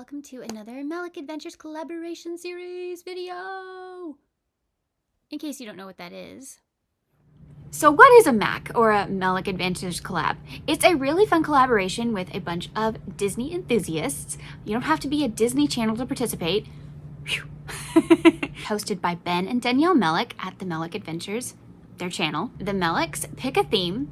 welcome to another Melick Adventures Collaboration Series video! In case you don't know what that is. So what is a MAC, or a Melick Adventures collab? It's a really fun collaboration with a bunch of Disney enthusiasts. You don't have to be a Disney channel to participate. Hosted by Ben and Danielle Melick at the Melick Adventures, their channel. The Melicks pick a theme,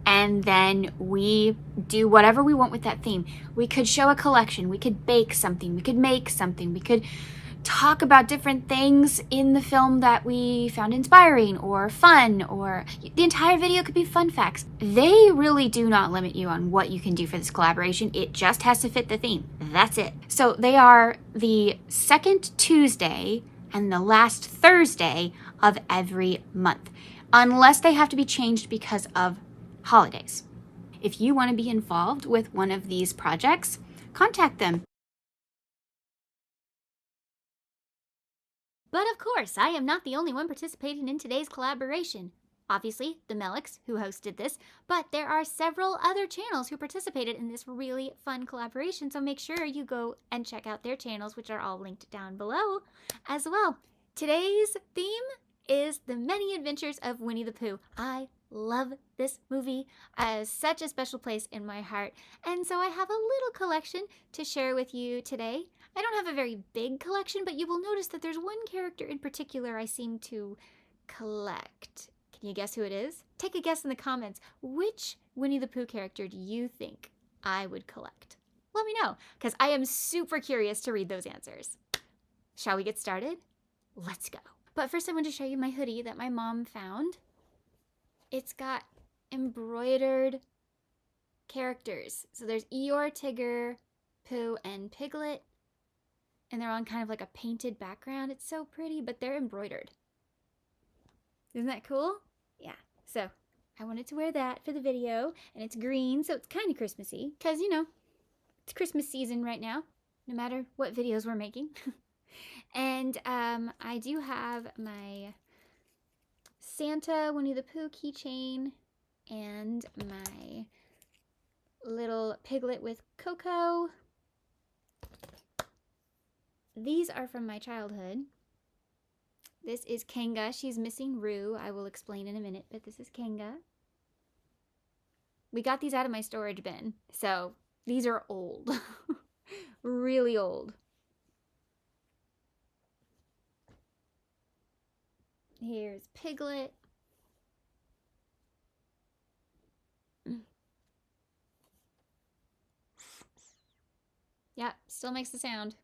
and then we do whatever we want with that theme. We could show a collection, we could bake something, we could make something, we could talk about different things in the film that we found inspiring or fun, or the entire video could be fun facts. They really do not limit you on what you can do for this collaboration. It just has to fit the theme. That's it. So they are the second Tuesday and the last Thursday of every month, unless they have to be changed because of holidays. If you want to be involved with one of these projects, contact them. But of course, I am not the only one participating in today's collaboration. Obviously, the Melicks, who hosted this, but there are several other channels who participated in this really fun collaboration, so make sure you go and check out their channels, which are all linked down below as well. Today's theme is The Many Adventures of Winnie the Pooh. I love this movie. Such a special place in my heart, and so I have a little collection to share with you today. I don't have a very big collection, but you will notice that there's one character in particular I seem to collect. Can you guess who it is? Take a guess in the comments. Which Winnie the Pooh character do you think I would collect? Let me know, because I am super curious to read those answers. Shall we get started? Let's go. But first I want to show you my hoodie that my mom found. It's got embroidered characters. So there's Eeyore, Tigger, Pooh, and Piglet. And they're on kind of like a painted background. It's so pretty, but they're embroidered. Isn't that cool? Yeah. So I wanted to wear that for the video. And it's green, so it's kind of Christmassy. Because, you know, it's Christmas season right now, no matter what videos we're making. And I do have my Santa Winnie the Pooh keychain and my little piglet with Coco. These are from my childhood. This is Kanga. She's missing Roo. I will explain in a minute, but this is Kanga. We got these out of my storage bin, so these are old. Really old. Here's Piglet. Yeah, still makes the sound.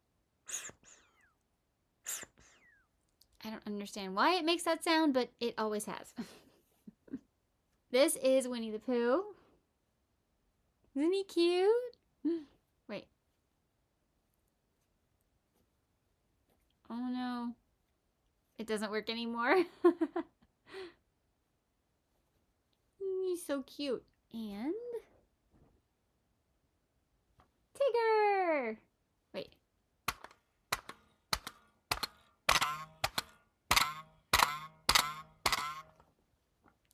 I don't understand why it makes that sound, but it always has. This is Winnie the Pooh. Isn't he cute? Wait. Oh no. It doesn't work anymore. He's so cute. And Tigger! Wait.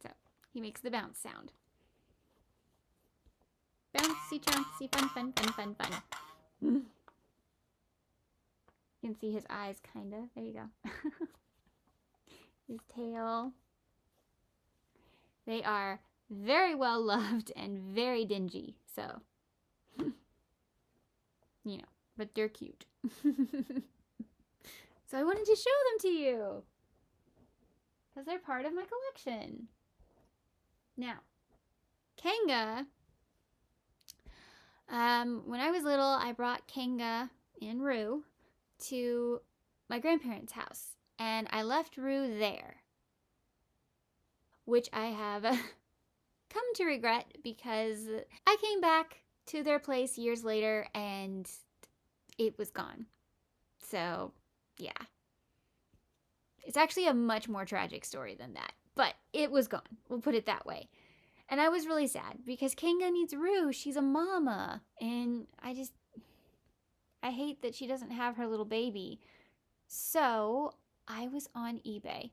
So, he makes the bounce sound. Bouncy, trouncy, fun, fun, fun, fun, fun. You can see his eyes, kinda. There you go. His tail. They are very well loved and very dingy, so, you know, but they're cute. So I wanted to show them to you, because they're part of my collection. Now, Kanga, when I was little, I brought Kanga and Roo to my grandparents' house. And I left Roo there, which I have come to regret, because I came back to their place years later and it was gone. So, yeah. It's actually a much more tragic story than that, but it was gone. We'll put it that way. And I was really sad because Kanga needs Roo. She's a mama. And I hate that she doesn't have her little baby. So I was on eBay.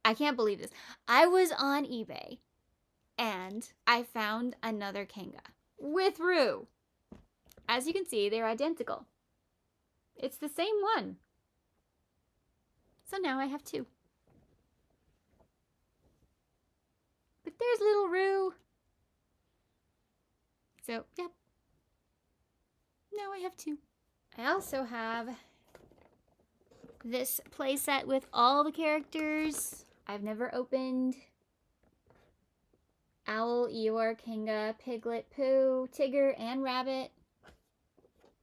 I can't believe this. I was on eBay and I found another Kanga with Roo. as you can see, they're identical. It's the same one. So now I have 2. But there's little Roo. So, yep. Now I have 2. I also have this playset with all the characters I've never opened. Owl, Eeyore, Kanga, Piglet, Pooh, Tigger, and Rabbit.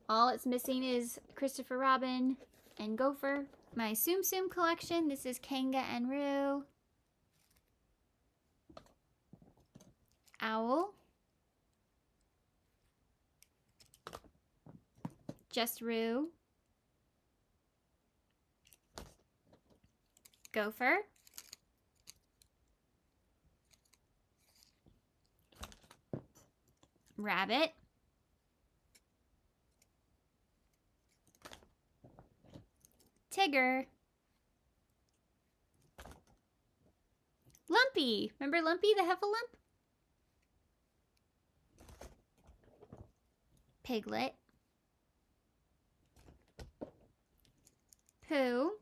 All it's missing is Christopher Robin and Gopher. My Tsum Tsum collection. This is Kanga and Roo. Owl. Just Roo. Gopher. Rabbit. Tigger. Lumpy. Remember Lumpy, the Heffalump? Piglet. Pooh.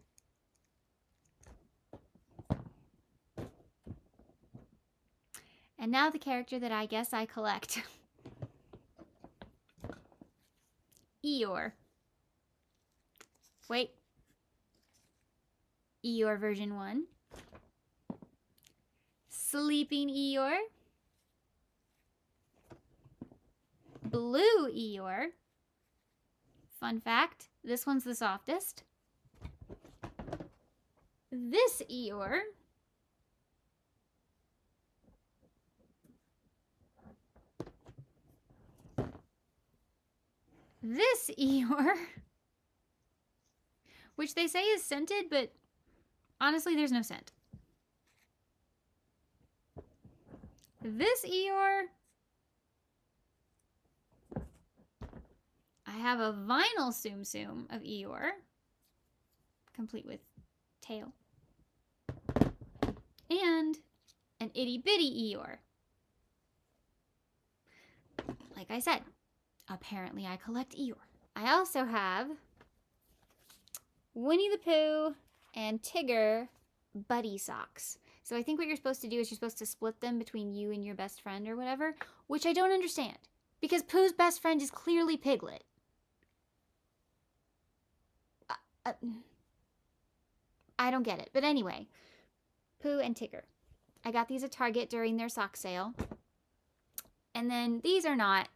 And now the character that I guess I collect. Eeyore. Wait. Eeyore version 1. Sleeping Eeyore. Blue Eeyore. Fun fact, this one's the softest. This Eeyore. This Eeyore. Which they say is scented, but honestly, there's no scent. This Eeyore. I have a vinyl Tsum Tsum of Eeyore, complete with tail. And an itty bitty Eeyore. Like I said, apparently I collect Eeyore. I also have Winnie the Pooh and Tigger buddy socks. So I think what you're supposed to do is you're supposed to split them between you and your best friend or whatever, which I don't understand. Because Pooh's best friend is clearly Piglet. I don't get it. But anyway, Pooh and Tigger. I got these at Target during their sock sale. And then these are not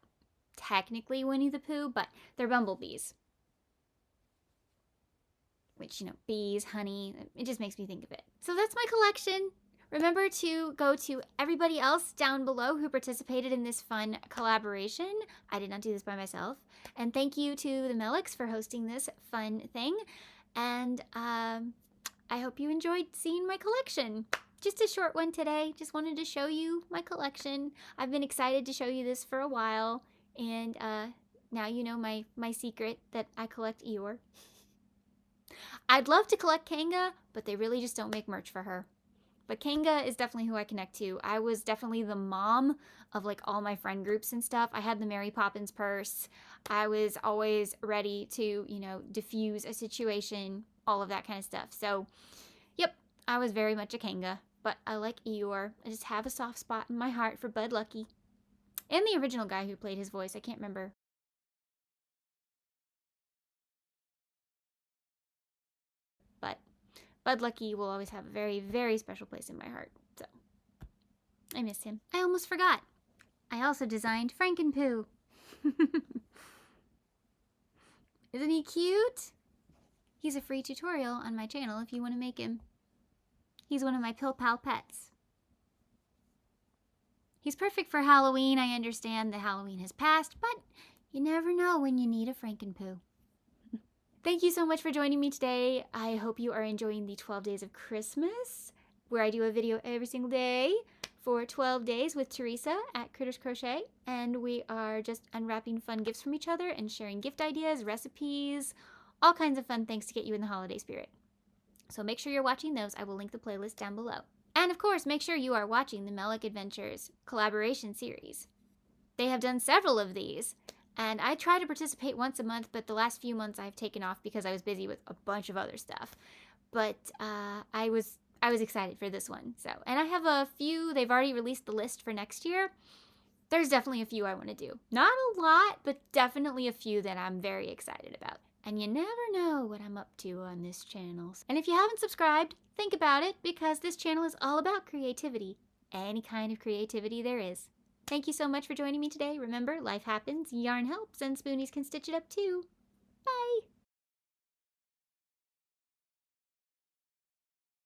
technically Winnie the Pooh, but they're bumblebees. Which, you know, bees, honey, it just makes me think of it. So that's my collection. Remember to go to everybody else down below who participated in this fun collaboration. I did not do this by myself. And thank you to the Melicks for hosting this fun thing. And I hope you enjoyed seeing my collection. Just a short one today. Just wanted to show you my collection. I've been excited to show you this for a while. And now you know my secret that I collect Eeyore. I'd love to collect Kanga, but they really just don't make merch for her. But Kanga is definitely who I connect to. I was definitely the mom of like all my friend groups and stuff. I had the Mary Poppins purse. I was always ready to, you know, diffuse a situation, all of that kind of stuff. So, yep, I was very much a Kanga, but I like Eeyore. I just have a soft spot in my heart for Bud Lucky. And the original guy who played his voice, I can't remember. But Bud Lucky will always have a very, very special place in my heart. So, I miss him. I almost forgot. I also designed Frankenpooh. Isn't he cute? He's a free tutorial on my channel if you want to make him. He's one of my Pill Pal pets. He's perfect for Halloween. I understand that Halloween has passed, but you never know when you need a Frankenpooh. Thank you so much for joining me today. I hope you are enjoying the 12 Days of Christmas, where I do a video every single day for 12 days with Teresa at Critters Crochet. And we are just unwrapping fun gifts from each other and sharing gift ideas, recipes, all kinds of fun things to get you in the holiday spirit. So make sure you're watching those. I will link the playlist down below. And of course, make sure you are watching the Melick Adventures Collaboration Series. They have done several of these, And I try to participate once a month, but the last few months I've taken off because I was busy with a bunch of other stuff. But I was excited for this one. So, and I have a few. They've already released the list for next year. There's definitely a few I want to do. Not a lot, but definitely a few that I'm very excited about. And you never know what I'm up to on this channel. And if you haven't subscribed, think about it, because this channel is all about creativity. Any kind of creativity there is. Thank you so much for joining me today. Remember, life happens, yarn helps, and spoonies can stitch it up too. Bye!